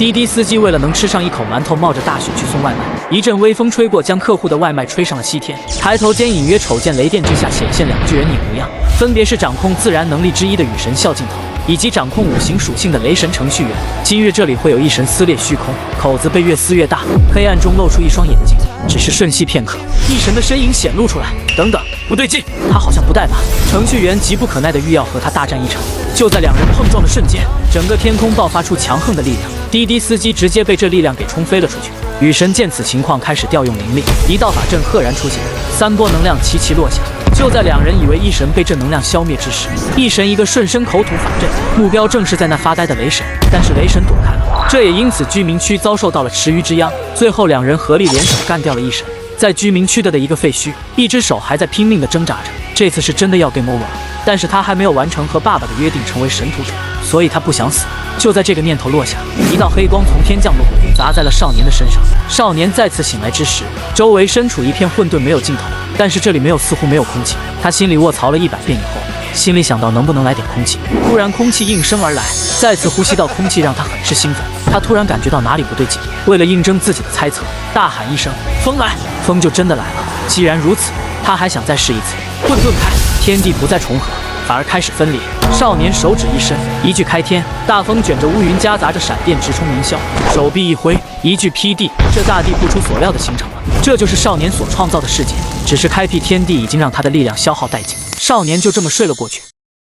滴滴司机为了能吃上一口馒头，冒着大雪去送外卖。一阵微风吹过，将客户的外卖吹上了西天。抬头间隐约瞅见雷电之下显现2具人影模样，分别是掌控自然能力之一的雨神萧敬腾，以及掌控5行属性的雷神程序员。今日这里会有一神撕裂虚空，口子被越撕越大，黑暗中露出一双眼睛。只是瞬息片刻，一神的身影显露出来。等等，不对劲，他好像不带吧？程序员急不可耐地欲要和他大战一场。就在2人碰撞的瞬间，整个天空爆发出强横的力量，滴滴司机直接被这力量给冲飞了出去。雨神见此情况，开始调用灵力，一道法阵赫然出现，3波能量齐齐落下。就在2人以为一神被这能量消灭之时，一神一个瞬身口吐法阵，目标正是在那发呆的雷神，但是雷神躲开了，这也因此居民区遭受到了池鱼之殃。最后2人合力联手干掉了一神。在居民区的一个废墟，一只手还在拼命地挣扎着，这次是真的要 game over 了。但是他还没有完成和爸爸的约定，成为神图者，所以他不想死。就在这个念头落下，一道黑光从天降落，砸在了少年的身上。少年再次醒来之时，周围身处一片混沌，没有尽头。但是这里似乎没有空气。他心里卧槽了100遍以后，心里想到能不能来点空气。突然空气应声而来，再次呼吸到空气让他很是兴奋。他突然感觉到哪里不对劲，为了印证自己的猜测，大喊一声风来，风就真的来了。既然如此，他还想再试一次。混沌开，天地不再重合，反而开始分裂。少年手指一伸，一句开天，大风卷着乌云，夹杂着闪电直冲云霄。手臂一挥，一句劈地，这大地不出所料的形成了。这就是少年所创造的世界，只是开辟天地已经让他的力量消耗殆尽，少年就这么睡了过去。